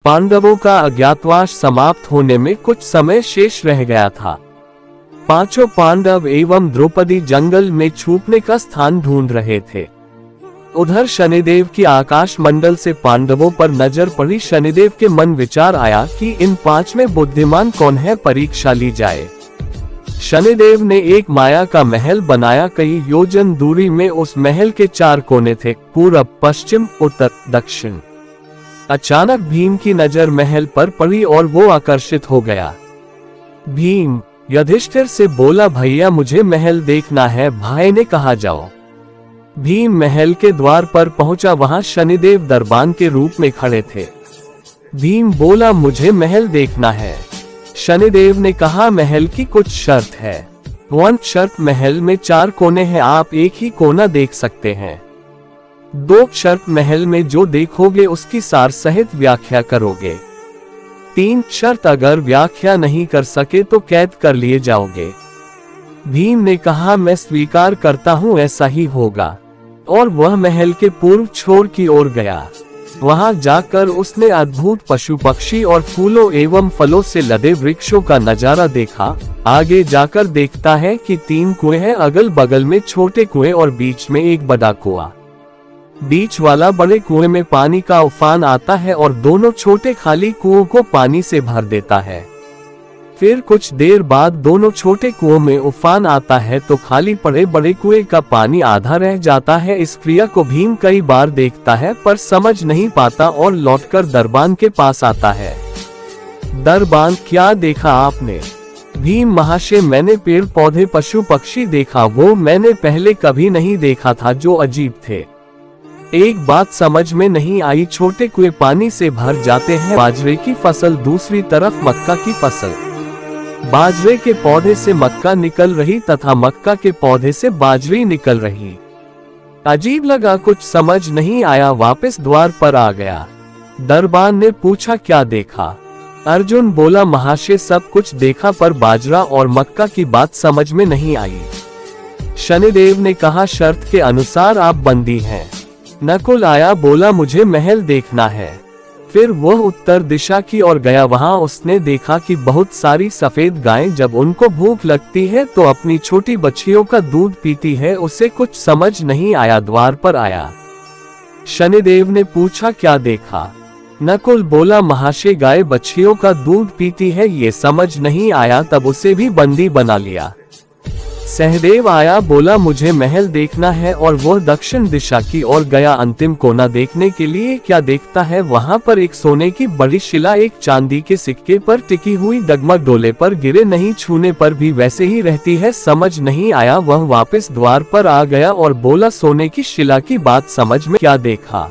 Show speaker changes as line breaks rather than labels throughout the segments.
पांडवों का अज्ञातवास समाप्त होने में कुछ समय शेष रह गया था। पांचों पांडव एवं द्रौपदी जंगल में छुपने का स्थान ढूंढ रहे थे। उधर शनिदेव की आकाश मंडल से पांडवों पर नजर पड़ी। शनिदेव के मन विचार आया कि इन 5 में बुद्धिमान कौन है, परीक्षा ली जाए। शनिदेव ने एक माया का महल बनाया। कई योजन दूरी में उस महल के 4 कोने थे, पूरब, पश्चिम, उत्तर, दक्षिण। अचानक भीम की नजर महल पर पड़ी और वो आकर्षित हो गया। भीम युधिष्ठिर से बोला, भैया मुझे महल देखना है। भाई ने कहा जाओ। भीम महल के द्वार पर पहुंचा। वहां शनिदेव दरबान के रूप में खड़े थे। भीम बोला, मुझे महल देखना है। शनिदेव ने कहा, महल की कुछ शर्त है। वन शर्त, महल में 4 कोने हैं, आप एक ही कोना देख सकते हैं। 2 शर्त, महल में जो देखोगे उसकी सार सहित व्याख्या करोगे। 3 शर्त, अगर व्याख्या नहीं कर सके तो कैद कर लिए जाओगे। भीम ने कहा, मैं स्वीकार करता हूँ, ऐसा ही होगा। और वह महल के पूर्व छोर की ओर गया। वहां जाकर उसने अद्भुत पशु पक्षी और फूलों एवं फलों से लदे वृक्षों का नजारा देखा। आगे जाकर देखता है कि 3 कुएं हैं, अगल बगल में छोटे कुएं और बीच में एक बड़ा कुआं। बीच वाला बड़े कुएं में पानी का उफान आता है और दोनों छोटे खाली कुओं को पानी से भर देता है। फिर कुछ देर बाद दोनों छोटे कुओं में उफान आता है तो खाली पड़े बड़े कुएं का पानी आधा रह जाता है। इस क्रिया को भीम कई बार देखता है पर समझ नहीं पाता और लौटकर दरबान के पास आता है। दरबान, क्या देखा आपने? भीम, महाशय मैंने पेड़ पौधे पशु पक्षी देखा, वो मैंने पहले कभी नहीं देखा था, जो अजीब थे। एक बात समझ में नहीं आई, छोटे कुएं पानी से भर जाते हैं, बाजरे की फसल, दूसरी तरफ मक्का की फसल। बाजरे के पौधे से मक्का निकल रही तथा मक्का के पौधे से बाजरी निकल रही। अजीब लगा, कुछ समझ नहीं आया, वापस द्वार पर आ गया। दरबान ने पूछा, क्या देखा? अर्जुन बोला, महाशय सब कुछ देखा पर बाजरा और मक्का की बात समझ में नहीं आई। शनिदेव ने कहा, शर्त के अनुसार आप बंदी हैं। नकुल आया, बोला, मुझे महल देखना है। फिर वह उत्तर दिशा की ओर गया। वहां उसने देखा कि बहुत सारी सफेद गायें जब उनको भूख लगती है तो अपनी छोटी बच्चियों का दूध पीती है। उसे कुछ समझ नहीं आया, द्वार पर आया। शनिदेव ने पूछा, क्या देखा? नकुल बोला, महाशय गाय बच्चियों का दूध पीती है, ये समझ नहीं आया, तब उसे भी बंदी बना लिया। सहदेव आया, बोला, मुझे महल देखना है और वह दक्षिण दिशा की ओर गया अंतिम कोना देखने के लिए। क्या देखता है, वहां पर एक सोने की बड़ी शिला एक चांदी के सिक्के पर टिकी हुई, डगमग डोले पर गिरे नहीं, छूने पर भी वैसे ही रहती है। समझ नहीं आया, वह वापस द्वार पर आ गया और बोला, सोने की शिला की बात समझ में क्या देखा?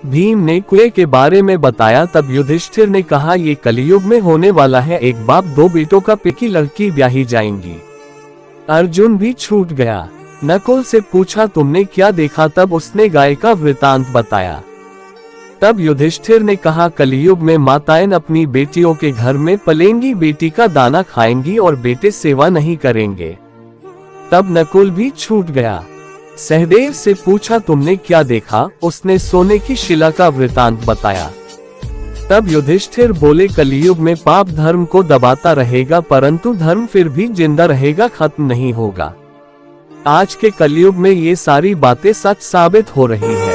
भीम ने कुएं के बारे में बताया। तब युधिष्ठिर ने कहा, ये कलयुग में होने वाला है, एक बाप 2 बेटों का पिकी लड़की ब्याही जाएंगी। अर्जुन भी छूट गया। नकुल से पूछा, तुमने क्या देखा? तब उसने गाय का वृतांत बताया। तब युधिष्ठिर ने कहा, कलयुग में माताएं अपनी बेटियों के घर में पलेंगी, बेटी का दाना खाएंगी और बेटे सेवा नहीं करेंगे। तब नकुल भी छूट गया। सहदेव से पूछा, तुमने क्या देखा? उसने सोने की शिला का वृतांत बताया। तब युधिष्ठिर बोले, कलयुग में पाप धर्म को दबाता रहेगा परंतु धर्म फिर भी जिंदा रहेगा, खत्म नहीं होगा। आज के कलयुग में ये सारी बातें सच साबित हो रही हैं।